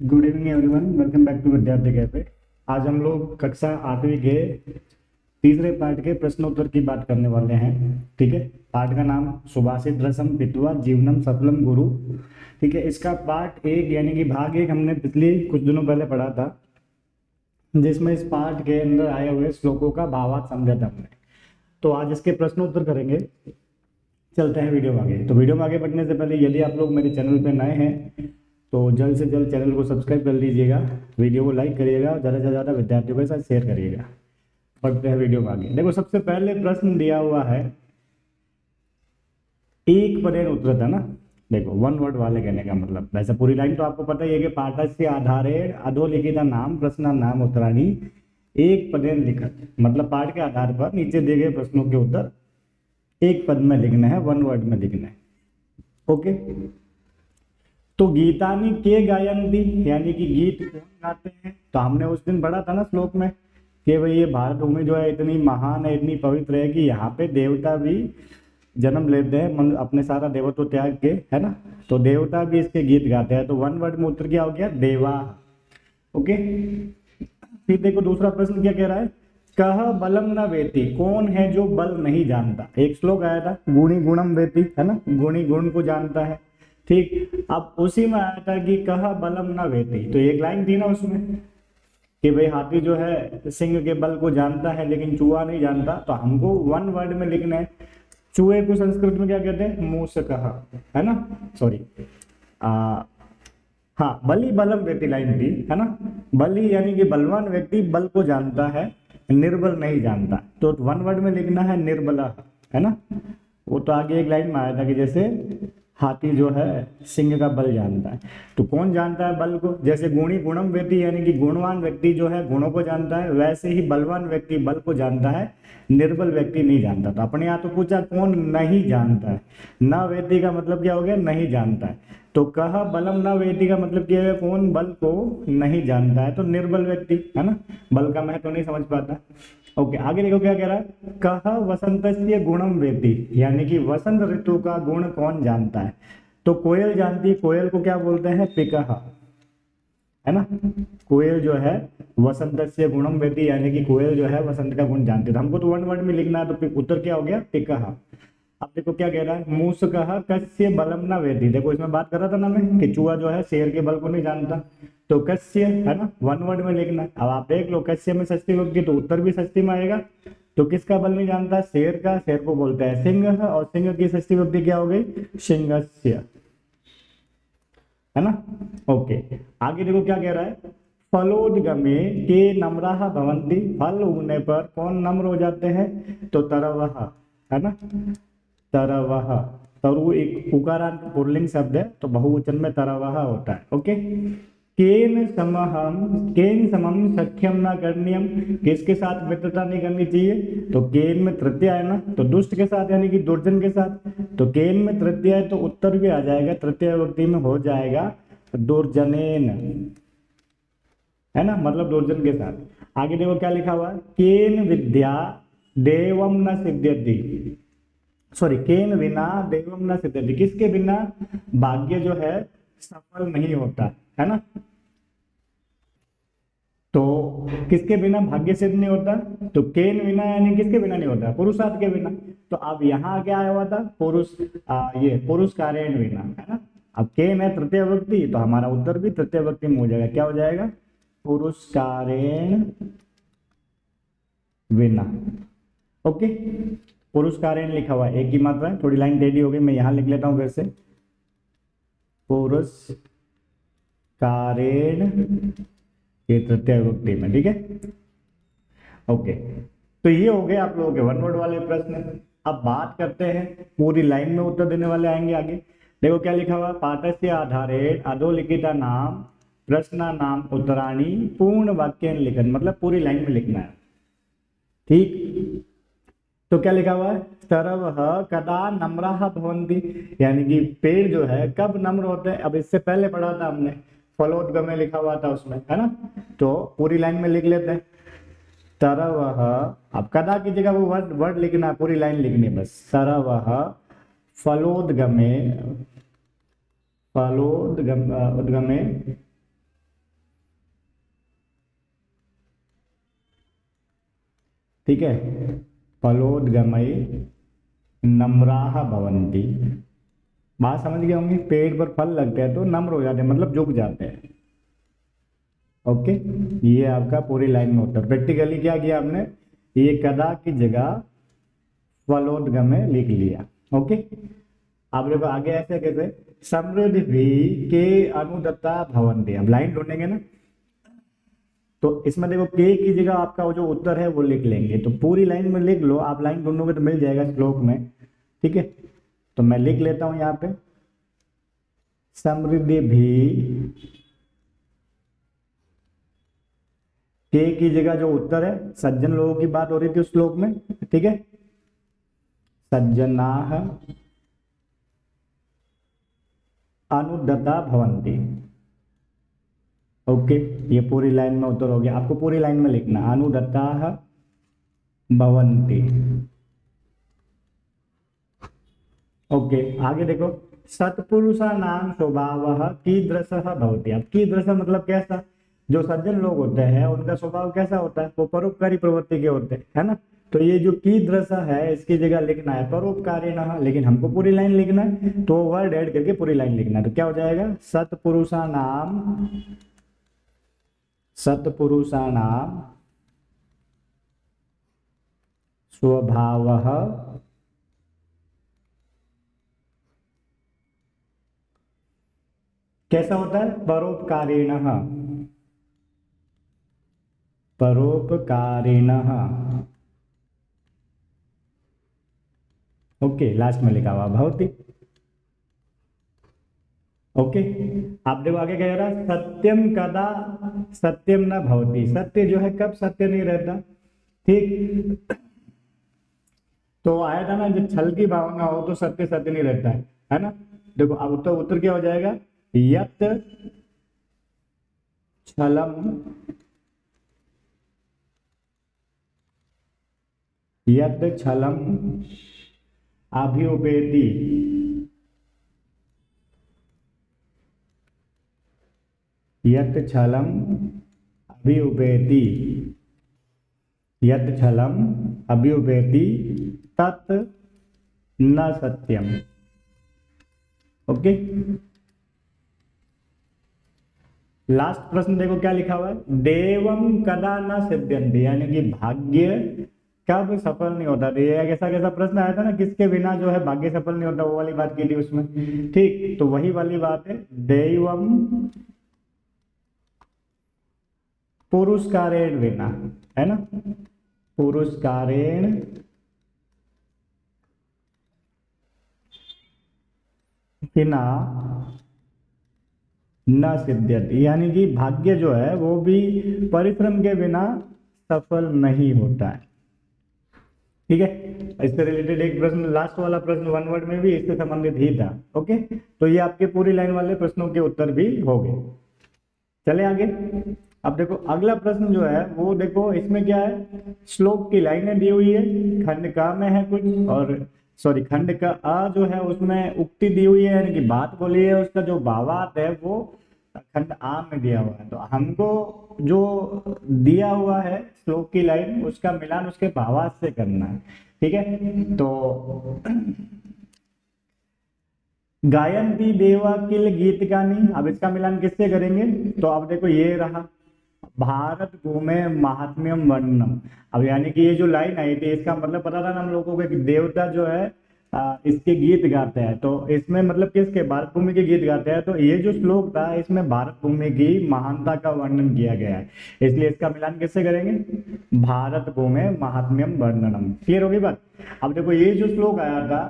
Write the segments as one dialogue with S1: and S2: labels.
S1: Good evening everyone, welcome back to Vidyarthi cafe. आज हम लोग कक्षा 8वीं के तीसरे पार्ट के प्रश्नोत्तर की बात करने वाले हैं। ठीक है, पार्ट का नाम सुभाषित रसम पित्वा जीवनम सफलम गुरु। ठीक है, इसका पार्ट एक यानी कि भाग एक हमने पिछले कुछ दिनों पहले पढ़ा था, जिसमें इस पार्ट के अंदर आए हुए श्लोकों का भावार्थ समझा था हमने। तो आज इसके प्रश्नोत्तर करेंगे। चलते हैं वीडियो में आगे। तो वीडियो में आगे बढ़ने से पहले यदि आप लोग मेरे चैनल पर नए हैं तो जल्द से जल्द चैनल को सब्सक्राइब कर लीजिएगा, वीडियो को लाइक करिएगा, ज़्यादा से ज़्यादा विद्यार्थियों के साथ शेयर करिएगा। बढ़ते हैं वीडियो में आगे। देखो, सबसे पहले प्रश्न दिया हुआ है एक पदेन उत्तरत, है ना। देखो, वन वर्ड वाले कहने का मतलब, वैसे पूरी लाइन तो आपको पता ही है कि पाठस्य आधारे अधोलिखित नाम प्रश्न नाम उत्तराणी एक पदेन लिखत, मतलब पाठ के आधार पर नीचे दिए गए प्रश्नों के उत्तर एक पद में लिखने हैं, वन वर्ड में लिखने हैं। ओके, तो गीतानी के गायंती यानी कि गीत कौन गाते हैं। तो हमने उस दिन पढ़ा था ना श्लोक में कि भाई ये भारत भूमि जो है इतनी महान है, इतनी पवित्र है कि यहाँ पे देवता भी जन्म लेते हैं, अपने सारा देवत्व त्याग के, है ना। तो देवता भी इसके गीत गाते हैं। तो वन वर्ड में उत्तर क्या हो गया, देवा। ओके, फिर देखो दूसरा प्रश्न क्या कह रहा है, कह बलम न वेती, कौन है जो बल नहीं जानता। एक श्लोक आया था गुणी गुणम वेती, है ना, गुणी गुण को जानता है। ठीक, अब उसी में आया था कि कह बलम न वेती, तो एक लाइन थी ना उसमें कि भाई हाथी जो है सिंह के बल को जानता है लेकिन चूहा नहीं जानता। तो हमको वन वर्ड में लिखना है। चूहे को संस्कृत में क्या कहते हैं, मूषकः, है ना, सॉरी, हाँ, बलि बलम व्यक्ति लाइन थी, है ना। बलि यानी कि बलवान व्यक्ति बल को जानता है, निर्बल नहीं जानता। तो वन वर्ड में लिखना है निर्बल, है ना। वो तो आगे एक लाइन में आया था कि जैसे हाथी जो है सिंह का बल जानता है। तो कौन जानता है बल को, जैसे गुणी गुणम व्यक्ति यानी कि गुणवान व्यक्ति जो है गुणों को जानता है, वैसे ही बलवान व्यक्ति बल को जानता है, निर्बल व्यक्ति नहीं जानता। तो अपने यहाँ तो पूछा कौन नहीं जानता है, न व्यक्ति का मतलब क्या हो गया, नहीं जानता है। तो कह बलम न वेदी का मतलब क्या है, कौन बल को नहीं जानता है, तो निर्बल व्यक्ति, है ना, बल का महत्व नहीं समझ पाता। ओके, आगे देखो क्या कह रहा है, कह वसंतस्य गुणम वेदी, यानी कि वसंत ऋतु का गुण कौन जानता है। तो कोयल जानती है, कोयल को क्या बोलते हैं, पिकह, है ना। कोयल जो है वसंतस्य गुणम वेदी, यानी कि कोयल जो है वसंत का गुण जानती है। तो हमको तो वन वर्ड में लिखना है, तो उत्तर क्या हो गया, पिकह। अब देखो क्या कह रहा है, मूषकः कस्य बलम न वेदी। देखो इसमें बात कर रहा था ना मैं कि चूहा जो है शेर के बल को नहीं जानता। तो कस्य, है ना, वन वर्ड में लिखना है। अब आप देख लो कस्य में षष्ठी विभक्ति, तो उत्तर भी षष्ठी में आएगा। तो किसका बल नहीं जानता, शेर का, शेर को बोलते हैं सिंह, और सिंह की षष्ठी विभक्ति क्या हो गई, सिंहस्य, है ना। ओके, आगे देखो क्या कह रहा है, फलोदगमे के नम्राः भवन्ति, फल उगने पर कौन नम्र हो जाते हैं, तो तरवः, है ना, तरवः। तरु एक उकारांत पुल्लिंग शब्द है, तो बहुवचन में तरवः होता है। ओके, केन समम सख्यम न करणीयम, किसके साथ मित्रता नहीं करनी चाहिए। तो केन में तृतीया है ना, तो दुष्ट के साथ यानी कि दुर्जन के साथ। तो केन में तृतीया है तो उत्तर भी आ जाएगा, तृतीय विभक्ति में हो जाएगा दुर्जनेन, है ना, मतलब दुर्जन के साथ। आगे देखो क्या लिखा हुआ है, केन विद्या देवम न सिद्ध्यति, सॉरी, केन बिना देवम न सिद्ध्यति, किसके बिना भाग्य जो है सफल नहीं होता, है ना। तो किसके बिना भाग्य सिद्ध नहीं होता, तो केन बिना यानी किसके बिना नहीं होता, पुरुषार्थ के बिना। तो अब यहाँ क्या आया हुआ था, पुरुष, ये पुरुष कारेण बिना, है ना। अब केन है तृतीय व्यक्ति, तो हमारा उत्तर भी तृतीय व्यक्ति में हो जाएगा, क्या हो जाएगा, पुरुष कारेण बिना। ओके, पुरुष कारेण लिखा हुआ है, एक ही मात्रा है, थोड़ी लाइन टेढ़ी हो गई, मैं यहां लिख लेता हूं फिर से, पुरुष कारेण के तृतीय विभक्ति में, ठीक है। ओके, तो ये हो गए आप लोगों के वन वर्ड वाले प्रश्न। अब बात करते हैं पूरी लाइन में उत्तर देने वाले आएंगे आगे। देखो क्या लिखा हुआ, पाठस्य आधारे अधोलिखिता नाम प्रश्न नाम उत्तराणी पूर्ण वाक्य लिखन, मतलब पूरी लाइन में लिखना है। ठीक, तो क्या लिखा हुआ है, तरवः कदा नम्राः भवन्ति, यानी कि पेड़ जो है कब नम्र होते हैं। अब इससे पहले पढ़ा था हमने, फलोदगमे लिखा हुआ था उसमें, है ना। तो पूरी लाइन में लिख लेते हैं, तरवः, अब कदा की जगह वो वर्ड लिखना है, पूरी लाइन लिखनी है बस, तरवः फलोदगमे, फलोदगमे ठीक है, फलोद्गमय नम्राः भवन्ति। बात समझ गए होंगे, पेड़ पर फल लगते हैं तो नम्र हो जाते हैं, मतलब झुक जाते हैं। ओके, ये आपका पूरी लाइन में उत्तर। प्रैक्टिकली क्या किया आपने, ये कदा की जगह फलोद्गमय लिख लिया। ओके, अब देखो आगे ऐसे कैसे, समृद्धि भी के अनुदत्ता भवन्ति। अब लाइन ढूंढेंगे ना, तो इसमें देखो के की जगह आपका वो जो उत्तर है वो लिख लेंगे। तो पूरी लाइन में लिख लो, आप लाइन ढूंढोगे तो मिल जाएगा श्लोक में। ठीक है, तो मैं लिख लेता हूं यहाँ पे, समृद्धि भी के की जगह जो उत्तर है, सज्जन लोगों की बात हो रही थी उस श्लोक में। ठीक है, सज्जनाः अनुदत्ता भवन्ति। ओके, ये पूरी लाइन में उत्तर हो गया। आपको पूरी लाइन में लिखना, अनुदत्ताः भवन्ति। ओके, आगे देखो, सत्पुरुषाणां स्वभावः कीदृशः भवति। अब कीदृश मतलब कैसा, जो सज्जन लोग होते हैं उनका स्वभाव कैसा होता है, वो परोपकारी प्रवृत्ति के होते हैं, है ना। तो ये जो कीदृश है इसकी जगह लिखना है परोपकारिणः, लेकिन हमको पूरी लाइन लिखना है तो वर्ड ऐड करके पूरी लाइन लिखना है। तो क्या हो जाएगा, सत्पुरुषाणां स्वभावः कैसा होता है, परोपकारिणः। परोपकारिणः। ओके, लास्ट में लिखा हुआ भवति। ओके, आप देखो आगे क्या कह रहा है, सत्यम कदा सत्यम न भवति। सत्य जो है कब सत्य नहीं रहता। ठीक, तो आया था ना, जब छल की भावना हो तो सत्य सत्य नहीं रहता है ना। देखो अब उत्तर क्या हो जाएगा, यत् छलम यत् छलम अभ्युपेति यत् छलम अभ्युपेति यत् छलम अभ्युपेति तत् न सत्यम। ओके, लास्ट प्रश्न देखो क्या लिखा हुआ है, देवम कदा न सिद्ध्यन्ति, यानी कि भाग्य कब सफल नहीं होता। तो ये कैसा कैसा प्रश्न आया था ना, किसके बिना जो है भाग्य सफल नहीं होता, वो वाली बात की थी उसमें। ठीक, तो वही वाली बात है, देवम पुरुषकारेण विना, है ना, पुरुषकारेण बिना न सिद्ध्यति, यानी कि भाग्य जो है वो भी परिश्रम के बिना सफल नहीं होता है। ठीक है, इससे रिलेटेड एक प्रश्न, लास्ट वाला प्रश्न वन वर्ड में भी इससे संबंधित ही था। ओके, तो ये आपके पूरी लाइन वाले प्रश्नों के उत्तर भी हो गए। चले आगे, अब देखो अगला प्रश्न जो है वो देखो, इसमें क्या है, श्लोक की लाइनें दी हुई है, खंड का में है कुछ, और सॉरी खंड का अ जो है उसमें उक्ति दी हुई है, यानी कि बात बोली है, उसका जो भावार्थ है वो खंड आ में दिया हुआ है। तो हमको जो दिया हुआ है श्लोक की लाइन, उसका मिलान उसके भावार्थ से करना है। ठीक है, तो गायन्ति देवा किल गीतिकानि, अब इसका मिलान किससे करेंगे, तो अब देखो ये रहा, भारत घूमे महात्म्यम वर्णनम। अब यानी कि ये जो लाइन आई थी इसका मतलब पता था ना हम लोगों को कि देवता जो है इसके गीत गाते हैं। तो इसमें मतलब किसके, भारत भूमि के गीत गाते हैं। तो ये जो श्लोक था इसमें भारत भूमि की महानता का वर्णन किया गया है, इसलिए इसका मिलान किससे करेंगे, भारत भूमि महात्म्यम वर्णनम। क्लियर होगी बात। अब देखो ये जो श्लोक आया था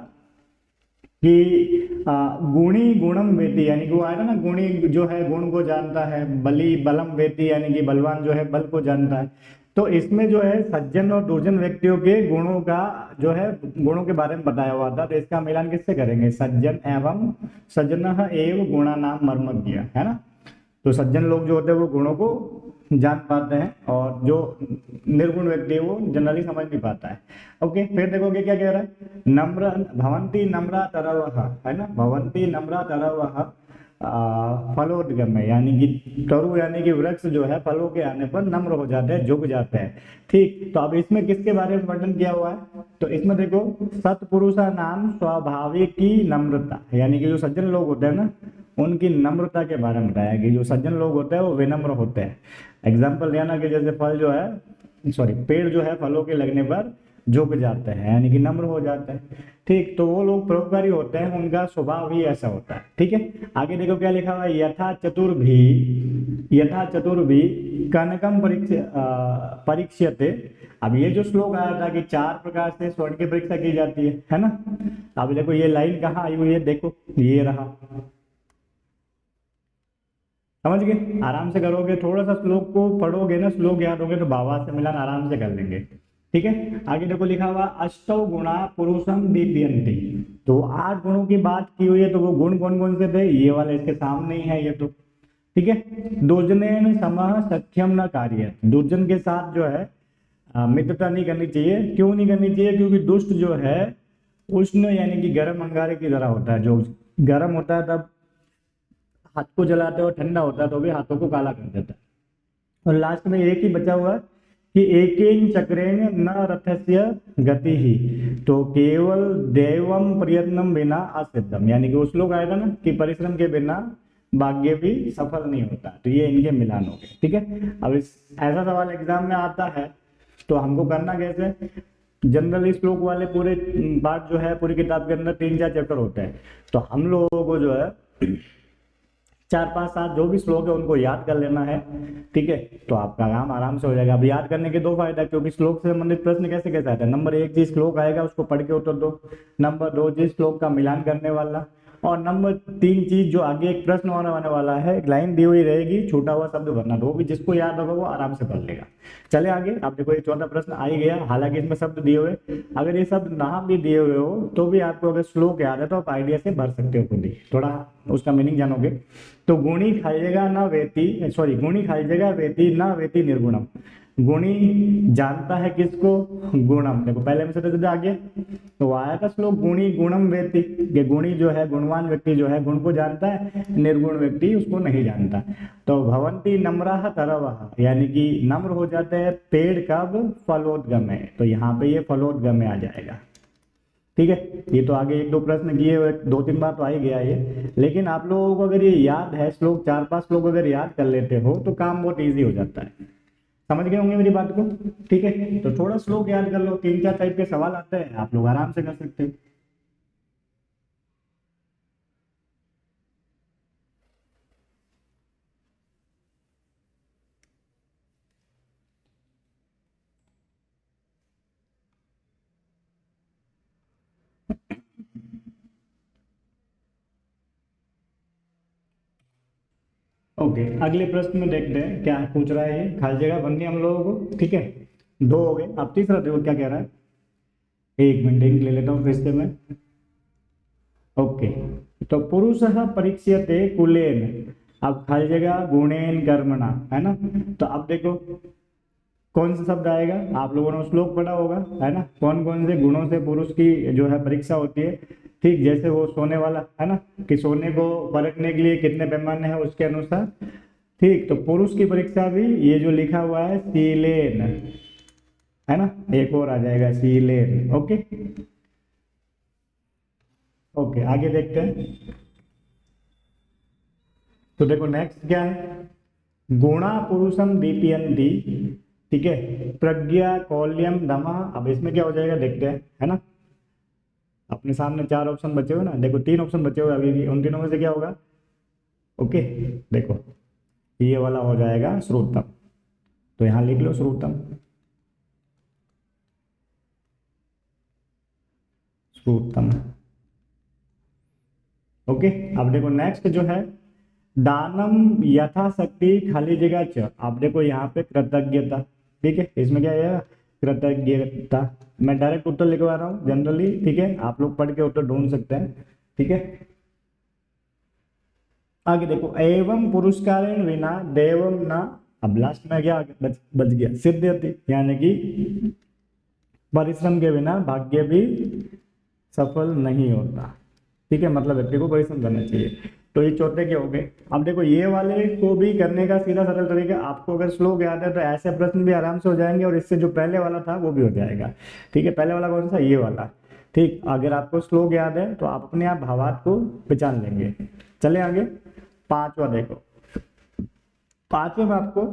S1: कि गुणी गुणम वेति, यानी कि वो आया था ना, गुणी जो है गुण को जानता है, बली बलम वेति, यानी कि बलवान जो है बल को जानता है। तो इसमें जो है सज्जन और दुर्जन व्यक्तियों के गुणों का जो है गुणों के बारे में बताया हुआ था। तो इसका मिलान किससे करेंगे, सज्जन एवं सज्जनः एव गुणानाम मर्मज्ञ, है ना। तो सज्जन लोग जो होते हैं वो गुणों को जान पाते हैं, और जो निर्गुण व्यक्ति है वो जनरली समझ नहीं पाता है। ओके, फिर देखोगे क्या कह रहा है, नम्र भवन्ति नम्रा तरवः, है ना, भवन्ति नम्रा तरवः फलोद्गमे, यानी कि तरु यानी कि वृक्ष जो है फलों के आने पर नम्र हो जाता है, झुक जाता है। ठीक, तो अब इसमें किसके बारे में वर्णन किया हुआ है, तो इसमें देखो सत्पुरुषा नाम स्वाभाविक की नम्रता, यानी कि जो सज्जन लोग होते हैं ना उनकी नम्रता के बारे में बताया कि जो सज्जन लोग होते हैं वो विनम्र होते हैं। एग्जाम्पल लेना कि जैसे फल जो है सॉरी पेड़ जो है फलों के लगने पर झुक जाते हैं, यानी कि नम्र हो जाते हैं। ठीक, तो वो लोग परोपकारी होते हैं, उनका स्वभाव ही ऐसा होता है। ठीक है, आगे देखो क्या लिखा हुआ है, यथा चतुर्भी कनकम परीक्षते। अब ये जो श्लोक आया था कि 4 प्रकार से स्वर्ण की परीक्षा की जाती है ना। अब देखो ये लाइन कहाँ आई हुई है, देखो ये रहा, समझ गए। आराम से करोगे, थोड़ा सा श्लोक को पढ़ोगे ना, श्लोक याद होगे तो भावार्थ से मिलान आराम से कर लेंगे। ठीक है, आगे देखो लिखा हुआ अष्टौ गुणा पुरुषम दीप्यन्ति। तो 8 गुणों की बात की हुई है, तो वो गुण कौन कौन से थे, ये वाले इसके सामने ही है ये तो। ठीक है, दुर्जनेन समः सख्यम न कार्य, दुर्जन के साथ जो है मित्रता नहीं करनी चाहिए। क्यों नहीं करनी चाहिए, क्योंकि दुष्ट जो है उष्ण यानी कि गर्म अंगारे की तरह होता है, जो गर्म होता है तब हाथ को जलाते हो, ठंडा होता है तो भी हाथों को काला कर देता है। और लास्ट में एक ही बचा हुआ है कि एकेन चक्रेण न रथस्य गति ही, तो केवल देवम प्रयत्नम बिना असिद्धम, यानी कि उस लोग आएगा ना कि परिश्रम के बिना भाग्य भी सफल नहीं होता। तो ये इनके मिलान हो गए। ठीक है, अब इस ऐसा सवाल एग्जाम में आता है तो हमको करना कैसे, जनरली श्लोक वाले पूरे पार्ट जो है पूरी किताब के अंदर 3-4 चैप्टर होते हैं, तो हम लोगों को जो है 4-5-7 जो भी श्लोक है उनको याद कर लेना है। ठीक है, तो आपका काम आराम से हो जाएगा। अब याद करने के 2 फायदा, क्योंकि श्लोक से संबंधित प्रश्न कैसे कैसे आता है, नंबर 1 जी श्लोक आएगा उसको पढ़ के उत्तर दो, नंबर 2 जी श्लोक का मिलान करने वाला, और नंबर 3 चीज जो आगे एक प्रश्न होने वाला है, एक लाइन दी हुई रहेगी, छूटा हुआ शब्द भरना, तो वो भी जिसको याद होगा वो आराम से पढ़ लेगा। चले आगे, आप देखो ये 14 प्रश्न आ ही गया, हालांकि इसमें शब्द दिए हुए, अगर ये शब्द ना भी दिए हुए हो तो भी आपको अगर श्लोक याद है तो आप आइडिया से भर सकते हो खुद ही, थोड़ा उसका मीनिंग जानोगे। तो गुणी खाइएगा ना वेती, सॉरी गुणी खाइएगा वेती ना वेती निर्गुणम, गुणी जानता है किसको, गुणम। देखो पहले में से आ गया, तो आया था श्लोक गुणी गुणम वेति, ये गुणी जो है गुणवान व्यक्ति जो है गुण को जानता है, निर्गुण व्यक्ति उसको नहीं जानता। तो भवंती नम्राह तरवः, यानी कि नम्र हो जाते हैं पेड़ कब, फलोद्गमे, तो यहाँ पे ये फलोद्गमे आ जाएगा। ठीक है, ये तो आगे 1-2 प्रश्न किए हुए, 2-3 बार तो आ ही गया ये, लेकिन आप लोगों को अगर ये याद है श्लोक 4-5 श्लोक अगर याद कर लेते हो तो काम बहुत ईजी हो जाता है। समझ गए होंगे मेरी बात को। ठीक है, तो थोड़ा श्लोक याद कर लो, 3-4 टाइप के सवाल आते हैं, आप लोग आराम से कर सकते हैं। ओके, अगले प्रश्न में देखते हैं क्या पूछ रहा है ये, खाली जगह बननी हम लोगों को। ठीक है, 2 हो गए, अब तीसरा देखो क्या कह रहा है, 1 मिनट इंक ले लेता हूँ फिर से मैं। ओके, तो पुरुषः परीक्ष्यते कुलेन, अब खाली जगह गुणेन कर्मणा, है ना। तो अब देखो कौन सा शब्द आएगा, आप लोगों ने श्लोक पढ़ा होगा, है ना, कौन कौन से गुणों से पुरुष की जो है परीक्षा होती है। ठीक, जैसे वो सोने वाला है ना, कि सोने को परखने के लिए कितने पैमाने हैं उसके अनुसार। ठीक, तो पुरुष की परीक्षा भी ये जो लिखा हुआ है शीलेन, है ना, एक और आ जाएगा शीलेन। ओके ओके, आगे देखते हैं। तो देखो नेक्स्ट क्या है, गुणा पुरुषम दीपयन्ति। ठीक है, प्रज्ञा कौल्यम दमा, अब इसमें क्या हो जाएगा देखते हैं, है ना। अपने सामने 4 ऑप्शन बचे हुए ना, देखो 3 ऑप्शन बचे हुए अभी भी, उन तीनों में से क्या होगा। ओके, देखो ये वाला हो जाएगा श्रोतम, तो यहां लिख लो श्रोतम, श्रोतम। ओके, अब देखो नेक्स्ट जो है दानम यथाशक्ति खाली जगह च, अब देखो यहाँ पे कृतज्ञता। ठीक है, इसमें क्या है, कृतज्ञता। मैं डायरेक्ट उत्तर लिखवा रहा हूँ जनरली, ठीक है, आप लोग पढ़ के उत्तर ढूंढ सकते हैं। ठीक है, आगे देखो एवं पुरस्कारेण विना देवम न, अब लास्ट में क्या बच गया सिद्ध्यति, यानी कि परिश्रम के बिना भाग्य भी सफल नहीं होता। ठीक है, मतलब व्यक्ति को परिश्रम करना चाहिए। तो ये चौथे के हो गए। अब देखो ये वाले को भी करने का सीधा सरल तरीका, आपको अगर श्लोक याद है तो ऐसे प्रश्न भी आराम से हो जाएंगे, और इससे जो पहले वाला था वो भी हो जाएगा। ठीक है, पहले वाला कौन सा, ये वाला। ठीक, अगर आपको श्लोक याद है तो आप अपने आप भावार्थ को पहचान लेंगे। चले आगे, पांचवा देखो। पांचवे में आपको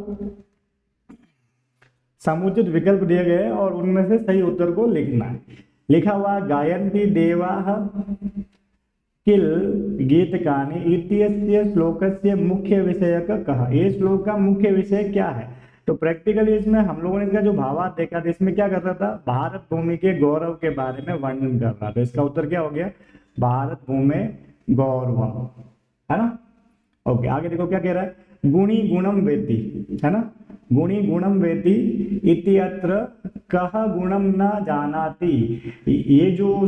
S1: समुचित विकल्प दिए गए और उनमें से सही उत्तर को लिखना है। लिखा हुआ गायन्ति देवाः किल गीतकानि इत्यस्य श्लोकस्य मुख्य विषयक कः। ये श्लोक का मुख्य विषय क्या है। तो प्रैक्टिकली इसमें हम लोगों ने इसका जो भावार्थ देखा था, इसमें क्या कर रहा था, भारत भूमि के गौरव के बारे में वर्णन कर रहा था। इसका उत्तर क्या हो गया, भारत भूमि गौरवम, है ना। ओके, आगे देखो क्या कह रहा है, गुणी गुणम वेति, है ना, गुणी गुणम वेति इत्यत्र कह गुणम न जानाति। ये जो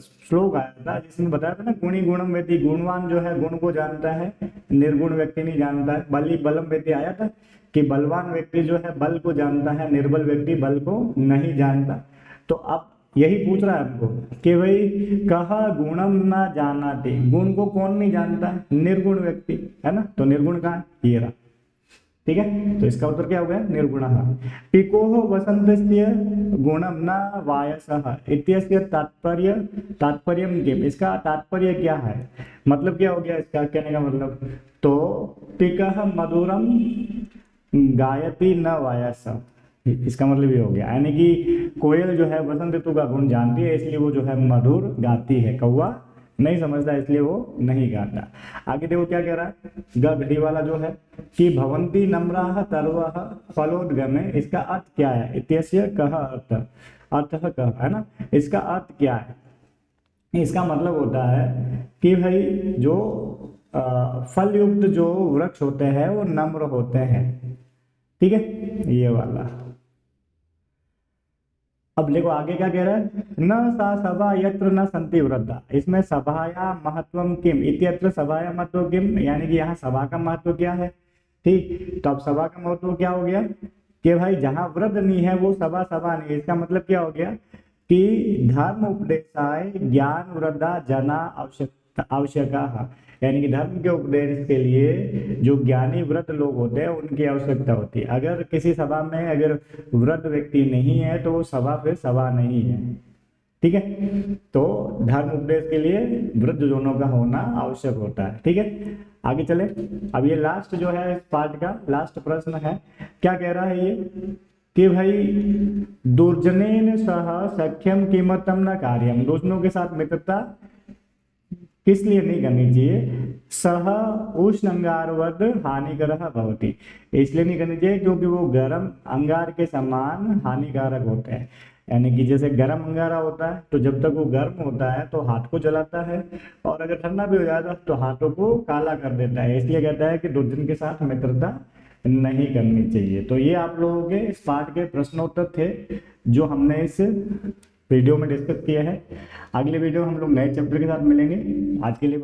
S1: श्लोक आया था जिसमें बताया था ना, गुणी गुणम वेति, गुणवान जो है गुण को जानता है, निर्गुण व्यक्ति नहीं जानता है। बली बलम वेति आया था कि बलवान व्यक्ति जो है बल को जानता है, निर्बल व्यक्ति बल को नहीं जानता। तो अब यही पूछ रहा है हमको कि भाई कहा गुणम ना जानाति, गुण को कौन नहीं जानता है, निर्गुण व्यक्ति, है ना। तो निर्गुण कहाँ है, ये रहा। ठीक है, तो इसका उत्तर क्या हो गया, निर्गुणः। पिकोः वसन्तस्य गुणम न वायसः इत्यस्य तात्पर्यम किम। इसका तात्पर्य क्या है, मतलब क्या हो गया इसका कहने का मतलब। तो पिकः मधुरम गायति न वायसः, इसका मतलब ये हो गया, यानी कि कोयल जो है वसंत ऋतु का गुण जानती है, इसलिए वो जो है मधुर गाती है। कौवा नहीं समझता इसलिए वो नहीं गाता। आगे देखो क्या कह रहा है, घड़ी वाला जो है कि भवंती नम्राः सर्वः फलोद्गमे, इसका अर्थ क्या है, इत्यस्य कः अर्थ, अर्थः कः, है ना। इसका अर्थ क्या है, इसका मतलब होता है कि भाई जो फल युक्त जो वृक्ष होते हैं वो नम्र होते हैं। ठीक है, ये वाला। अब देखो आगे क्या कह रहा है, न सा सभा यत्र न संति वृद्धा। इसमें सभाया महत्वम किम इत्यत्र सभाया महत्व किम, यानी कि यहाँ सभा का महत्व क्या है। ठीक, तो अब सभा का महत्व क्या हो गया कि भाई जहाँ वृद्ध नहीं है वो सभा सभा नहीं। इसका मतलब क्या हो गया कि धर्म उपदेशाय ज्ञान वृद्धा जना आवश्यका, यानी कि धर्म के उपदेश के लिए जो ज्ञानी वृद्ध लोग होते हैं उनकी आवश्यकता होती है। अगर किसी सभा में अगर वृद्ध व्यक्ति नहीं है तो वो सभा फिर सभा नहीं है। ठीक है, तो धर्म उपदेश के लिए वृद्ध जनों का होना आवश्यक होता है। ठीक है, आगे चले। अब ये लास्ट जो है इस पार्ट का लास्ट प्रश्न है, क्या कह रहा है ये कि भाई दुर्जनेन सह सख्यम किमतम न कार्यम। दुर्जनों के साथ मित्रता किस लिए नहीं करनी चाहिए, सह उष्ण अंगारवद हानिकारः भवति, इसलिए नहीं करनी चाहिए क्योंकि वो गर्म अंगार के समान हानिकारक होते हैं। यानी कि जैसे गर्म अंगारा होता है तो जब तक वो गर्म होता है तो हाथ को जलाता है, और अगर ठंडा भी हो जाता है तो हाथों को काला कर देता है। इसलिए कहता है कि दुर्जन के साथ मित्रता नहीं करनी चाहिए। तो ये आप लोगों के इस पार्ट के प्रश्नोत्तर थे जो हमने इस वीडियो में डिस्कस किया है। अगले वीडियो हम लोग नए चैप्टर के साथ मिलेंगे। आज के लिए